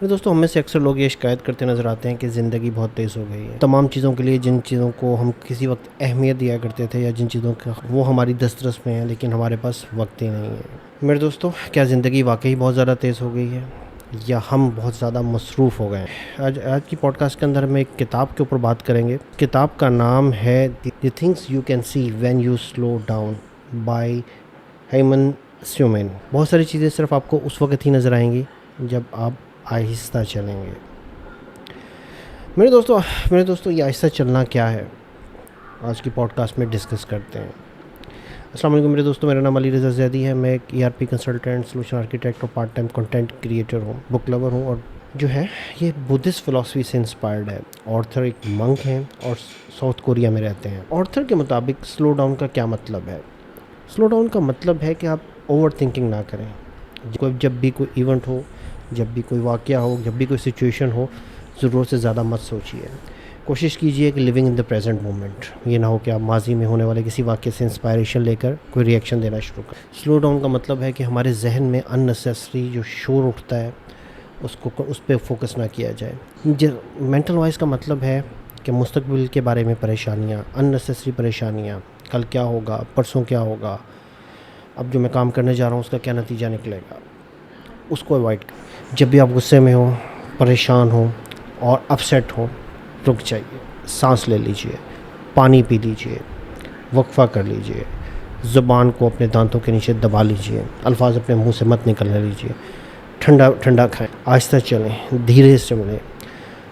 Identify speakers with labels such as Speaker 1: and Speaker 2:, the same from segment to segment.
Speaker 1: دوستوں ہم میں سے اکثر لوگ یہ شکایت کرتے نظر آتے ہیں کہ زندگی بہت تیز ہو گئی ہے. تمام چیزوں کے لیے جن چیزوں کو ہم کسی وقت اہمیت دیا کرتے تھے یا جن چیزوں کا وہ ہماری دسترس میں ہیں لیکن ہمارے پاس وقت ہی نہیں ہے. میرے دوستوں کیا زندگی واقعی بہت زیادہ تیز ہو گئی ہے یا ہم بہت زیادہ مصروف ہو گئے ہیں؟ آج کی پوڈ کاسٹ کے اندر ہم ایک کتاب کے اوپر بات کریں گے. کتاب کا نام ہے the things you can see when you slow down by Haemin Sunim. بہت ساری چیزیں صرف آپ کو اس وقت ہی نظر آئیں گی جب آپ آہستہ چلیں گے. میرے دوستوں یہ آہستہ چلنا کیا ہے آج کی پوڈ کاسٹ میں ڈسکس کرتے ہیں. السلام علیکم میرے دوستوں، میرا نام علی رضا زیدی ہے. میں ایک ERP کنسلٹنٹ، سولوشن آرکیٹیکٹ اور پارٹ ٹائم کنٹینٹ کریٹر ہوں، بک لور ہوں، اور جو ہے یہ بدھسٹ فلاسفی سے انسپائرڈ ہے. آرتھر ایک منک ہیں اور ساؤتھ کوریا میں رہتے ہیں. آرتھر کے مطابق سلو ڈاؤن کا کیا مطلب ہے؟ سلو ڈاؤن کا مطلب ہے کہ آپ اوور تھنکنگ نہ کریں. جب بھی کوئی ایونٹ ہو، جب بھی کوئی واقعہ ہو، جب بھی کوئی سچویشن ہو، ضرورت سے زیادہ مت سوچیے. کوشش کیجئے کہ living in the present moment. یہ نہ ہو کہ آپ ماضی میں ہونے والے کسی واقعے سے انسپائریشن لے کر کوئی ری ایکشن دینا شروع کریں. سلو ڈاؤن کا مطلب ہے کہ ہمارے ذہن میں ان نیسیسری جو شور اٹھتا ہے اس پہ فوکس نہ کیا جائے. مینٹل وائز کا مطلب ہے کہ مستقبل کے بارے میں پریشانیاں، ان نیسیسری پریشانیاں، کل کیا ہوگا، پرسوں کیا ہوگا، اب جو میں کام کرنے جا رہا ہوں اس کا کیا نتیجہ نکلے گا، اس کو اوائڈ کریں. جب بھی آپ غصے میں ہو، پریشان ہو اور اپسیٹ ہو، رک جائیے، سانس لے لیجئے، پانی پی لیجئے، وقفہ کر لیجئے، زبان کو اپنے دانتوں کے نیچے دبا لیجئے، الفاظ اپنے منہ سے مت نکلنے لیجئے، ٹھنڈا کھائیں، آہستہ چلیں، دھیرے سے بولیں.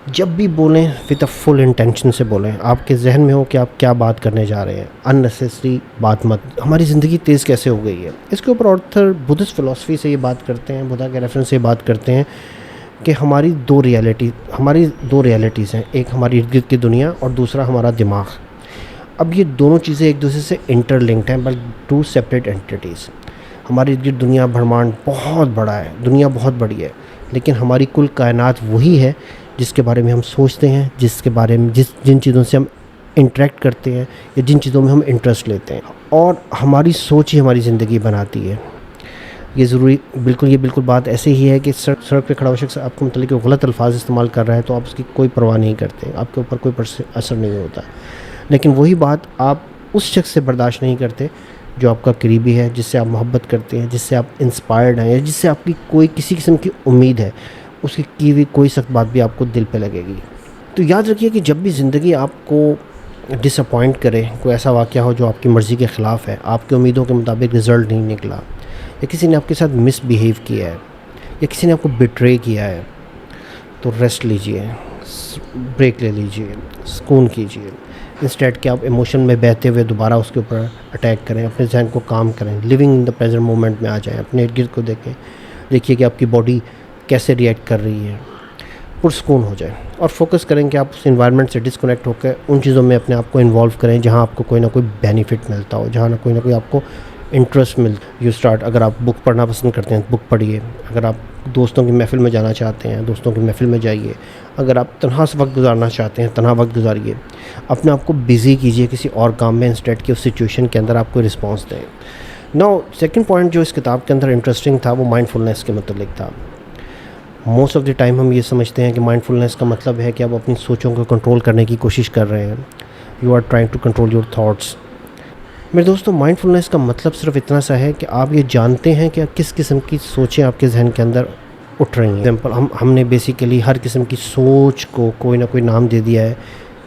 Speaker 1: جب بھی بولیں وتھ اے فل انٹینشن سے بولیں. آپ کے ذہن میں ہو کہ آپ کیا بات کرنے جا رہے ہیں، ان نیسیسری بات مت. ہماری زندگی تیز کیسے ہو گئی ہے، اس کے اوپر آرتھر بدھسٹ فلاسفی سے یہ بات کرتے ہیں، بدھا کے ریفرنس سے یہ بات کرتے ہیں کہ ہماری دو ریالٹیز ہیں. ایک ہماری ارد گرد کی دنیا اور دوسرا ہمارا دماغ. اب یہ دونوں چیزیں ایک دوسرے سے انٹر لنکڈ ہیں، بٹ ٹو سیپریٹ اینٹیٹیز. ہماری ارد گرد دنیا برہمانڈ بہت بڑا ہے، دنیا بہت بڑی ہے، لیکن ہماری کل کائنات وہی ہے جس کے بارے میں ہم سوچتے ہیں، جس کے بارے میں جن چیزوں سے ہم انٹریکٹ کرتے ہیں یا جن چیزوں میں ہم انٹرسٹ لیتے ہیں، اور ہماری سوچ ہی ہماری زندگی بناتی ہے. یہ بالکل بات ایسے ہی ہے کہ سڑک پہ کھڑا ہوا شخص آپ کو متعلق غلط الفاظ استعمال کر رہا ہے تو آپ اس کی کوئی پرواہ نہیں کرتے، آپ کے اوپر کوئی اثر نہیں ہوتا. لیکن وہی بات آپ اس شخص سے برداشت نہیں کرتے جو آپ کا قریبی ہے، جس سے آپ محبت کرتے ہیں، جس سے آپ انسپائرڈ ہیں، یا جس سے آپ کی کسی قسم کی امید ہے. اس کی ہوئی کوئی سخت بات بھی آپ کو دل پہ لگے گی. تو یاد رکھیے کہ جب بھی زندگی آپ کو ڈس اپوائنٹ کرے، کوئی ایسا واقعہ ہو جو آپ کی مرضی کے خلاف ہے، آپ کی امیدوں کے مطابق رزلٹ نہیں نکلا، یا کسی نے آپ کے ساتھ مس بیہیو کیا ہے، یا کسی نے آپ کو بٹرے کیا ہے، تو ریسٹ لیجئے، بریک لے لیجئے، سکون کیجئے. انسٹیڈ کہ آپ ایموشن میں بہتے ہوئے دوبارہ اس کے اوپر اٹیک کریں، اپنے ذہن کو کام کریں، living in the present moment میں آ جائیں. اپنے ارد گرد کو دیکھیے کہ آپ کی باڈی کیسے ریئیکٹ کر رہی ہے، پرسکون ہو جائے، اور فوکس کریں کہ آپ اس انوائرمنٹ سے ڈسکنیکٹ ہو کے ان چیزوں میں اپنے آپ کو انوالو کریں جہاں آپ کو کوئی نہ کوئی بینیفٹ ملتا ہو، جہاں کوئی نہ کوئی آپ کو انٹرسٹ اگر آپ بک پڑھنا پسند کرتے ہیں بک پڑھیے. اگر آپ دوستوں کی محفل میں جانا چاہتے ہیں دوستوں کی محفل میں جائیے. اگر آپ تنہا سے وقت گزارنا چاہتے ہیں تنہا وقت گزاریے. اپنے آپ کو بزی کیجیے کسی اور کام میں، انسٹیڈ کہ اس سچویشن کے اندر آپ کو رسپانس دیں. ناؤ سیکنڈ پوائنٹ جو اس کتاب کے اندر انٹرسٹنگ تھا وہ مائنڈ فلنس کے متعلق تھا. موسٹ آف دی ٹائم ہم یہ سمجھتے ہیں کہ مائنڈ فلنس کا مطلب ہے کہ آپ اپنی سوچوں کو کنٹرول کرنے کی کوشش کر رہے ہیں. You are trying to control your thoughts. میرے دوستوں مائنڈ فلنس کا مطلب صرف اتنا سا ہے کہ آپ یہ جانتے ہیں کہ کس قسم کی سوچیں آپ کے ذہن کے اندر اٹھ رہی ہیں. ایگزامپل ہم نے بیسیکلی ہر قسم کی سوچ کو کوئی نہ کوئی نام دے دیا ہے،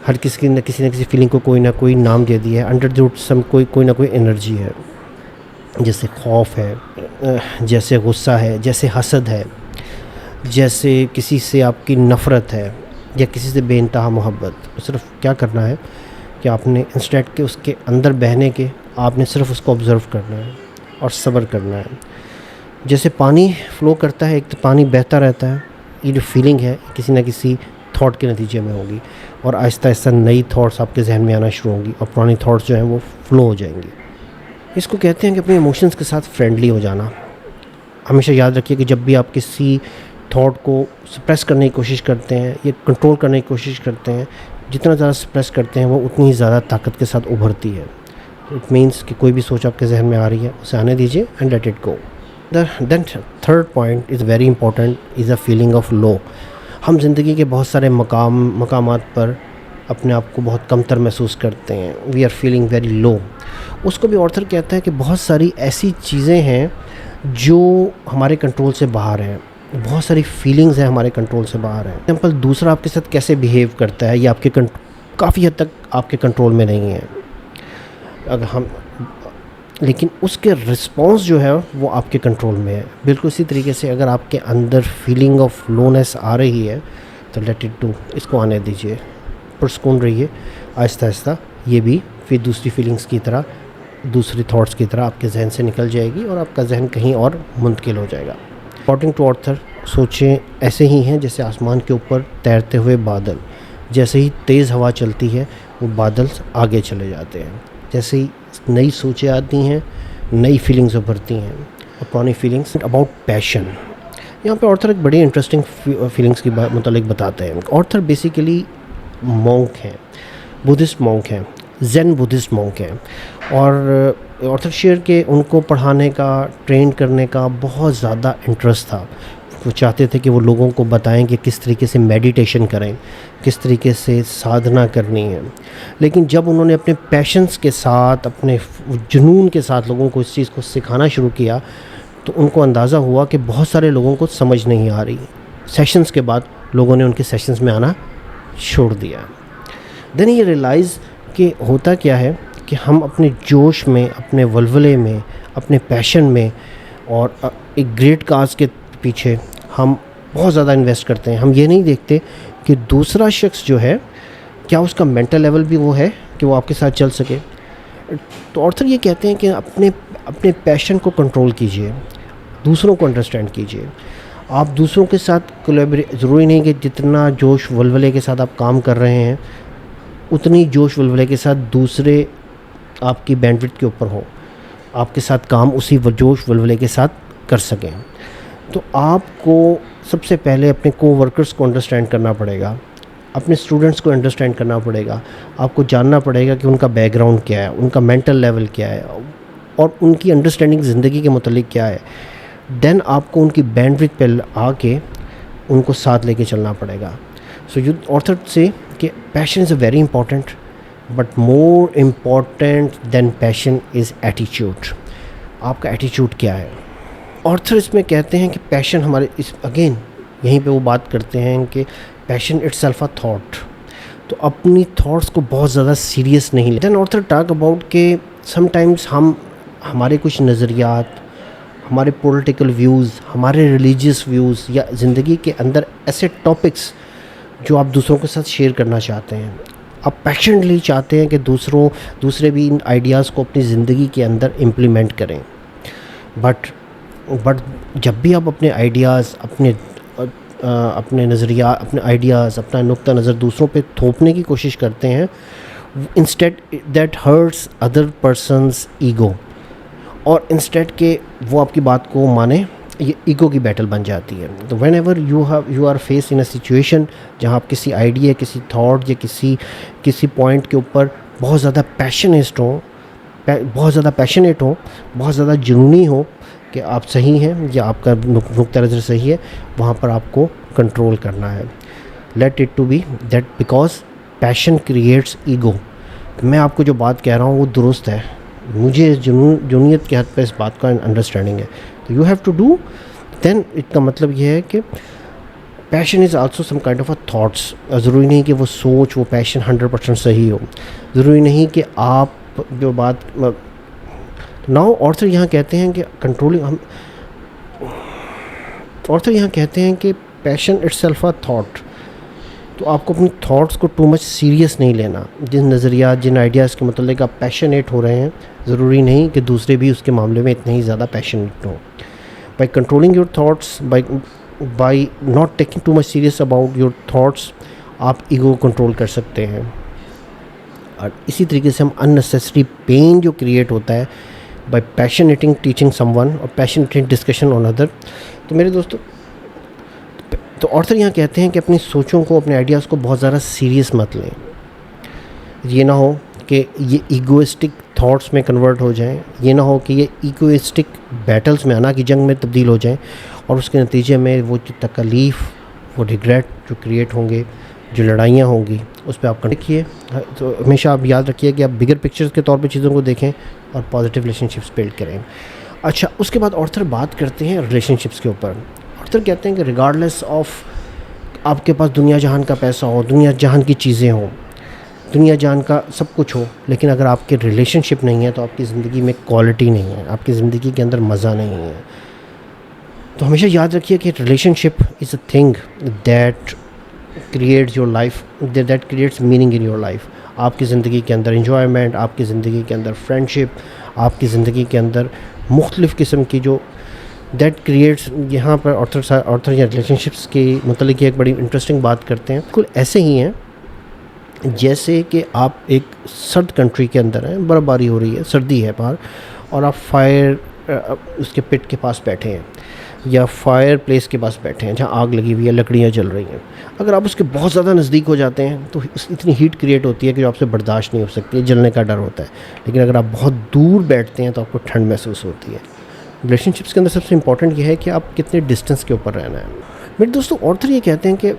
Speaker 1: ہر کسی نہ کسی فیلنگ کو کوئی نہ کوئی نام دے دیا ہے. انڈر روٹ سم کوئی نہ کوئی انرجی ہے، جیسے خوف ہے، جیسے غصہ ہے، جیسے حسد ہے، جیسے کسی سے آپ کی نفرت ہے، یا کسی سے بے انتہا محبت. صرف کیا کرنا ہے کہ آپ نے انسٹیڈ کہ اس کے اندر بہنے کے آپ نے صرف اس کو آبزرو کرنا ہے اور صبر کرنا ہے. جیسے پانی فلو کرتا ہے، ایک تو پانی بہتا رہتا ہے، یہ جو فیلنگ ہے کسی نہ کسی تھاٹ کے نتیجے میں ہوگی، اور آہستہ آہستہ نئی تھاٹس آپ کے ذہن میں آنا شروع ہوں گی اور پرانی تھاٹس جو ہیں وہ فلو ہو جائیں گی. اس کو کہتے ہیں کہ اپنے ایموشنز کے ساتھ فرینڈلی ہو جانا. ہمیشہ یاد رکھیے کہ جب بھی آپ کسی تھاٹ کو سپریس کرنے کی کوشش کرتے ہیں یا کنٹرول کرنے کی کوشش کرتے ہیں، جتنا زیادہ سپریس کرتے ہیں وہ اتنی ہی زیادہ طاقت کے ساتھ ابھرتی ہے. اٹ مینس کہ کوئی بھی سوچ آپ کے ذہن میں آ رہی ہے اسے آنے دیجیے and let it go. Then third point is very important is a feeling of love. ہم زندگی کے بہت سارے مقامات پر اپنے آپ کو بہت کمتر محسوس کرتے ہیں. We are feeling very low. اس کو بھی آتھر کہتا ہے کہ بہت ساری ایسی چیزیں ہیں جو ہمارے کنٹرول سے باہر ہیں, بہت ساری فیلنگز ہیں ہمارے کنٹرول سے باہر ہیں. ایگزامپل, دوسرا آپ کے ساتھ کیسے بیہیو کرتا ہے یہ آپ کے کافی حد تک آپ کے کنٹرول میں نہیں ہے. اگر لیکن اس کے رسپانس جو ہے وہ آپ کے کنٹرول میں ہے. بالکل اسی طریقے سے اگر آپ کے اندر فیلنگ آف لونیس آ رہی ہے تو لیٹ اٹ ڈو, اس کو آنے دیجیے, پرسکون رہیے. آہستہ آہستہ یہ بھی پھر دوسری فیلنگز کی طرح, دوسری تھاٹس کی طرح آپ کے ذہن سے نکل جائے گی اور آپ کا ذہن کہیں اور منتقل ہو جائے گا. اکارڈنگ ٹو آتھر, سوچیں ایسے ہی ہیں جیسے آسمان کے اوپر تیرتے ہوئے بادل. جیسے ہی تیز ہوا چلتی ہے وہ بادل آگے چلے جاتے ہیں. جیسے ہی نئی سوچیں آتی ہیں, نئی فیلنگز ابھرتی ہیں, پرانی فیلنگس. اباؤٹ پیشن, یہاں پہ آتھر ایک بڑی انٹرسٹنگ فیلنگس کے متعلق بتاتے ہیں. آتھر بیسیکلی مونک ہیں, بدھسٹ مونک ہیں, زین بدھسٹ مونک ہیں, اور آتھر شیئر کے ان کو پڑھانے کا, ٹرین کرنے کا بہت زیادہ انٹرسٹ تھا. وہ چاہتے تھے کہ وہ لوگوں کو بتائیں کہ کس طریقے سے میڈیٹیشن کریں, کس طریقے سے سادھنا کرنی ہے. لیکن جب انہوں نے اپنے پیشنس کے ساتھ, اپنے جنون کے ساتھ لوگوں کو اس چیز کو سکھانا شروع کیا تو ان کو اندازہ ہوا کہ بہت سارے لوگوں کو سمجھ نہیں آ رہی. سیشنز کے بعد لوگوں نے ان کے سیشنز میں آنا چھوڑ دیا. دین یہ ریئلائز کہ ہوتا کیا ہے کہ ہم اپنے جوش میں, اپنے ولولے میں, اپنے پیشن میں اور ایک گریٹ کاز کے پیچھے ہم بہت زیادہ انویسٹ کرتے ہیں. ہم یہ نہیں دیکھتے کہ دوسرا شخص جو ہے کیا اس کا مینٹل لیول بھی وہ ہے کہ وہ آپ کے ساتھ چل سکے. تو آتھر یہ کہتے ہیں کہ اپنے پیشن کو کنٹرول کیجئے, دوسروں کو انڈرسٹینڈ کیجئے. آپ دوسروں کے ساتھ ضروری نہیں کہ جتنا جوش ولولے کے ساتھ آپ کام کر رہے ہیں اتنی جوش ولولے کے ساتھ دوسرے آپ کی بینڈ وڈتھ کے اوپر ہو, آپ کے ساتھ کام اسی جوش ولولے کے ساتھ کر سکیں. تو آپ کو سب سے پہلے اپنے کو ورکرز کو انڈرسٹینڈ کرنا پڑے گا, اپنے اسٹوڈنٹس کو انڈرسٹینڈ کرنا پڑے گا. آپ کو جاننا پڑے گا کہ ان کا بیک گراؤنڈ کیا ہے, ان کا مینٹل لیول کیا ہے, اور ان کی انڈرسٹینڈنگ زندگی کے متعلق کیا ہے. دین آپ کو ان کی بینڈ وڈتھ پہ آ کے ان کو ساتھ لے کے چلنا پڑے گا. سو یو آتھر سے کہ passion is a very important, but more important than passion is ایٹیچیوڈ. آپ کا ایٹیچیوڈ کیا ہے. آتھر اس میں کہتے ہیں کہ پیشن ہمارے اگین یہیں پہ وہ بات کرتے ہیں کہ پیشن اٹ سیلف اے تھاٹ. تو اپنی تھاٹس کو بہت زیادہ سیریس نہیں لیں. دین آتھر ٹاک اباؤٹ کہ سم ٹائمز ہمارے کچھ نظریات, ہمارے پولیٹیکل ویوز, ہمارے ریلیجیس ویوز یا زندگی کے اندر ایسے ٹاپکس جو آپ دوسروں کے ساتھ شیئر کرنا چاہتے ہیں, آپ پیشنٹلی چاہتے ہیں کہ دوسرے بھی ان آئیڈیاز کو اپنی زندگی کے اندر امپلیمنٹ کریں. بٹ جب بھی آپ اپنے آئیڈیاز, اپنے نظریات, اپنے آئیڈیاز, اپنا نقطہ نظر دوسروں پہ تھوپنے کی کوشش کرتے ہیں, instead that hurts other person's ego, اور انسٹیڈ کہ وہ آپ کی بات کو مانے, یہ ایگو کی بیٹل بن جاتی ہے. تو whenever you are face in a situation جہاں آپ کسی آئیڈیا, کسی تھاٹ یا کسی پوائنٹ کے اوپر بہت زیادہ پیشنیٹ ہوں, بہت زیادہ جنونی ہو کہ آپ صحیح ہیں یا آپ کا نقطہ نظر صحیح ہے, وہاں پر آپ کو کنٹرول کرنا ہے. Let it to be that because passion creates ego. میں آپ کو جو بات کہہ رہا ہوں وہ درست ہے, مجھے جنونیت کے حد پہ اس بات کا انڈرسٹینڈنگ ہے. تو you have to do. Then اس کا مطلب یہ ہے کہ passion is also some kind of a thoughts. ضروری نہیں کہ وہ سوچ, وہ پیشن 100% صحیح ہو, ضروری نہیں کہ آپ جو بات ناؤ. آتھر یہاں کہتے ہیں کہ آتھر یہاں کہتے ہیں کہ پیشن اٹ سیلف اے تھاٹ. تو آپ کو اپنی تھاٹس کو ٹو مچ سیریس نہیں لینا. جن نظریات, جن آئیڈیاز کے متعلق آپ پیشنیٹ ہو رہے ہیں, ضروری نہیں کہ دوسرے بھی اس کے معاملے میں اتنے ہی زیادہ پیشنیٹ ہوں. By controlling your thoughts, by not taking too much serious about your thoughts, آپ ایگو کنٹرول کر سکتے ہیں. اور اسی طریقے سے ہم اننیسیسری پین جو کریٹ ہوتا ہے بائی پیشنیٹنگ ٹیچنگ سم ون اور پیشنیٹنگ ڈسکشن آن ادر. تو میرے دوستو, تو آتھر یہاں کہتے ہیں کہ اپنی سوچوں کو, اپنے آئیڈیاز کو بہت زیادہ سیریس مت لیں. یہ نہ ہو کہ یہ ایگوئسٹک تھاٹس میں کنورٹ ہو جائیں. یہ نہ ہو کہ یہ ایگوئسٹک بیٹلز میں آنا کہ جنگ میں تبدیل ہو جائیں اور اس کے نتیجے میں وہ جو تکلیف، وہ ریگریٹ جو کریٹ ہوں گے، جو لڑائیاں ہوں گی، اس پہ آپ دیکھیے. تو ہمیشہ آپ یاد رکھیے کہ آپ بگر پکچرز کے طور پہ چیزوں کو دیکھیں اور پازیٹیو ریلیشن شپس بلڈ کریں. اچھا، اس کے بعد آتھر بات کرتے ہیں ریلیشن شپس کے اوپر. آتھر کہتے ہیں کہ ریگارڈلیس آف آپ کے پاس دنیا جہان کا پیسہ ہو، دنیا جہان کی چیزیں ہوں، دنیا جہان کا سب کچھ ہو، لیکن اگر آپ کے ریلیشن شپ نہیں ہے تو آپ کی زندگی میں کوالٹی نہیں ہے، آپ کی زندگی کے اندر مزہ نہیں ہے. تو ہمیشہ یاد رکھیے کہ relation ship is a thing that creates your life, that creates meaning in your life. آپ کی زندگی کے اندر انجوائمنٹ، آپ کی زندگی کے اندر فرینڈشپ، آپ کی زندگی کے اندر مختلف قسم کی جو دیٹ کریٹس. یہاں پر آتھر یا ریلیشن شپس کے متعلق ایک بڑی انٹرسٹنگ بات کرتے ہیں. بالکل ایسے ہی ہیں جیسے کہ آپ ایک سرد کنٹری کے اندر ہیں، برف باری ہو رہی ہے، سردی ہے باہر، اور آپ فائر اس کے پٹ کے پاس بیٹھے ہیں یا فائر پلیس کے پاس بیٹھے ہیں جہاں آگ لگی ہوئی ہے، لکڑیاں جل رہی ہیں. اگر آپ اس کے بہت زیادہ نزدیک ہو جاتے ہیں تو اتنی ہیٹ کریٹ ہوتی ہے کہ جو آپ سے برداشت نہیں ہو سکتی ہے، جلنے کا ڈر ہوتا ہے. لیکن اگر آپ بہت دور بیٹھتے ہیں تو آپ کو ٹھنڈ محسوس ہوتی ہے. ریلیشن شپس کے اندر سب سے امپورٹنٹ یہ ہے کہ آپ کتنے ڈسٹینس کے اوپر رہنا ہے. میرے دوستوں، آتھر یہ کہتے ہیں کہ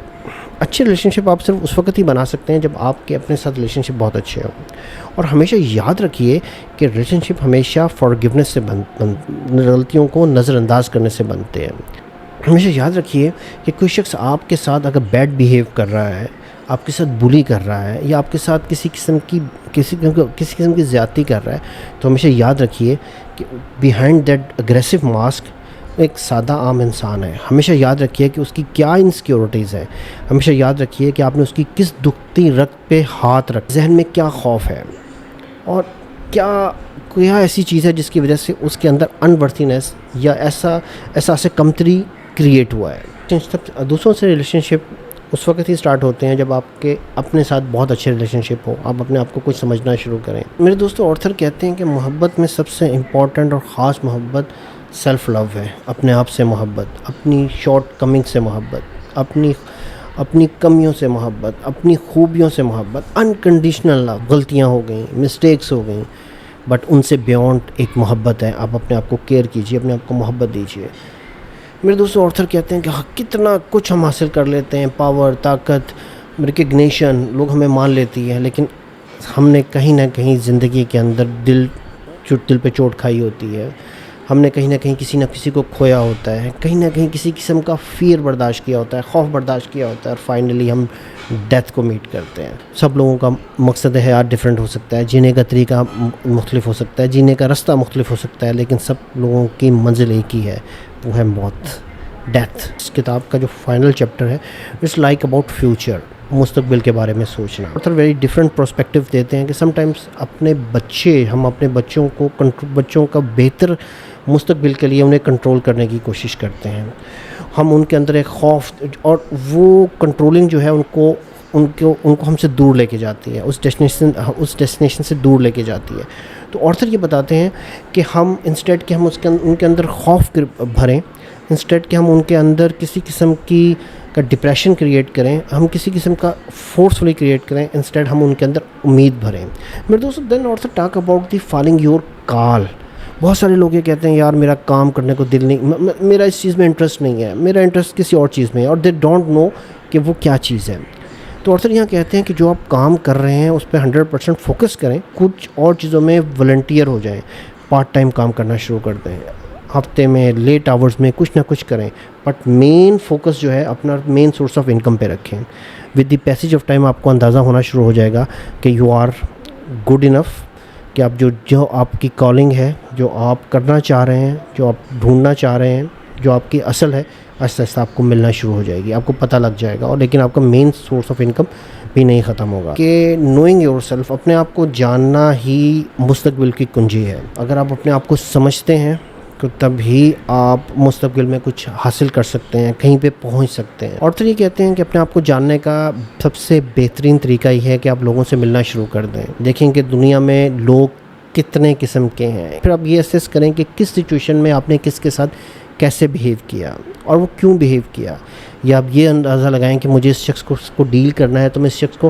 Speaker 1: اچھے ریلیشن شپ آپ صرف اس وقت ہی بنا سکتے ہیں جب آپ کے اپنے ساتھ ریلیشن شپ بہت اچھے ہوں. اور ہمیشہ یاد رکھیے کہ ریلیشن شپ ہمیشہ فارگیونیس سے غلطیوں کو نظر انداز کرنے سے بنتے ہیں. ہمیشہ یاد رکھیے کہ کوئی شخص آپ کے ساتھ اگر بیڈ بیہیو کر رہا ہے، آپ کے ساتھ بلی کر رہا ہے، یا آپ کے ساتھ کسی قسم کی زیادتی کر رہا ہے، تو ہمیشہ یاد رکھیے کہ بیہائنڈ دیٹ اگریسو ماسک ایک سادہ عام انسان ہے. ہمیشہ یاد رکھیے کہ اس کی کیا انسیکیورٹیز ہیں. ہمیشہ یاد رکھیے کہ آپ نے اس کی کس دکھتی رگ پہ ہاتھ رکھ، ذہن میں کیا خوف ہے، اور کیا ایسی چیز ہے جس کی وجہ سے اس کے اندر انورتھینس یا ایسا کمتری کریٹ ہوا ہے. دوسروں سے ریلیشن شپ اس وقت ہی سٹارٹ ہوتے ہیں جب آپ کے اپنے ساتھ بہت اچھے ریلیشن شپ ہو، آپ اپنے آپ کو کچھ سمجھنا شروع کریں. میرے دوستو، آتھر کہتے ہیں کہ محبت میں سب سے امپورٹنٹ اور خاص محبت سیلف لو ہے. اپنے آپ سے محبت، اپنی شارٹ کمنگ سے محبت، اپنی کمیوں سے محبت، اپنی خوبیوں سے محبت، انکنڈیشنل لو. غلطیاں ہو گئیں، مسٹیکس ہو گئیں، بٹ ان سے بیونڈ ایک محبت ہے. آپ اپنے آپ کو کیئر کیجیے، اپنے آپ کو محبت دیجیے. میرے دوستوں، آتھر کہتے ہیں کہ کتنا کچھ ہم حاصل کر لیتے ہیں، پاور، طاقت، ریکگنیشن، لوگ ہمیں مان لیتی ہیں، لیکن ہم نے کہیں نہ کہیں زندگی کے اندر دل پہ چوٹ کھائی ہوتی ہے. ہم نے کہیں نہ کہیں کسی نہ کسی کو کھویا ہوتا ہے، کہیں نہ کہیں کسی قسم کا فیئر برداشت کیا ہوتا ہے، خوف برداشت کیا ہوتا ہے، اور فائنلی ہم ڈیتھ کو میٹ کرتے ہیں. سب لوگوں کا مقصد حیات ڈیفرنٹ ہو سکتا ہے، جینے کا طریقہ مختلف ہو سکتا ہے، جینے کا رستہ مختلف ہو سکتا ہے، لیکن سب لوگوں کی منزل ایک ہی ہے، وہ ہے موت، ڈیتھ. اس کتاب کا جو فائنل چیپٹر ہے، اٹس لائک اباؤٹ فیوچر، مستقبل کے بارے میں سوچنا. آتھر ویری ڈفرینٹ پرسپیکٹیو دیتے ہیں کہ سم ٹائمس ہم اپنے بچوں کا بہتر مستقبل کے لیے انہیں کنٹرول کرنے کی کوشش کرتے ہیں. ہم ان کے اندر ایک خوف، اور وہ کنٹرولنگ جو ہے ان کو ہم سے دور لے کے جاتی ہے، اس ڈیسٹینیشن سے دور لے کے جاتی ہے. تو آتھر یہ بتاتے ہیں کہ ہم انسٹیڈ کہ ہم ان کے اندر خوف بھریں، انسٹیڈ کہ ہم ان کے اندر کسی قسم کا ڈپریشن کریٹ کریں، ہم کسی قسم کا فورسفلی کریٹ کریں، انسٹیڈ ہم ان کے اندر امید بھریں. میرے دوستو، then also talk about the falling your call. بہت سارے لوگ یہ کہتے ہیں یار میرا کام کرنے کو دل نہیں، میرا اس چیز میں انٹرسٹ نہیں ہے، میرا انٹرسٹ کسی اور چیز میں ہے، اور دے ڈونٹ نو کہ وہ کیا چیز ہے. تو آتھر یہاں کہتے ہیں کہ جو آپ کام کر رہے ہیں اس پہ 100% فوکس کریں، کچھ اور چیزوں میں والنٹیئر ہو جائیں، پارٹ ٹائم کام کرنا شروع کر دیں، ہفتے میں لیٹ آورز میں کچھ نہ کچھ کریں، بٹ مین فوکس جو ہے اپنا مین سورس آف انکم پہ رکھیں. With the passage of time آپ کو اندازہ ہونا شروع ہو جائے گا کہ یو آر گڈ انف، کہ آپ جو آپ کی کالنگ ہے، جو آپ کرنا چاہ رہے ہیں، جو آپ ڈھونڈنا چاہ رہے ہیں، جو آپ کی اصل ہے، آہستہ آہستہ آپ کو ملنا شروع ہو جائے گی، آپ کو پتہ لگ جائے گا. اور لیکن آپ کا مین سورس آف انکم بھی نہیں ختم ہوگا. کہ نوئنگ یور سیلف، اپنے آپ کو جاننا ہی مستقبل کی کنجی ہے. اگر آپ اپنے آپ کو سمجھتے ہیں تو تب ہی آپ مستقبل میں کچھ حاصل کر سکتے ہیں، کہیں پہ پہنچ سکتے ہیں. اور تو یہ کہتے ہیں کہ اپنے آپ کو جاننے کا سب سے بہترین طریقہ یہ ہے کہ آپ لوگوں سے ملنا شروع کر دیں. دیکھیں کہ دنیا میں لوگ کتنے قسم کے ہیں، پھر آپ یہ اسیس کریں کہ کس سچویشن میں آپ نے کس کے ساتھ کیسے بیہیو کیا اور وہ کیوں بیہیو کیا. یا آپ یہ اندازہ لگائیں کہ مجھے اس شخص کو ڈیل کرنا ہے تو میں اس شخص کو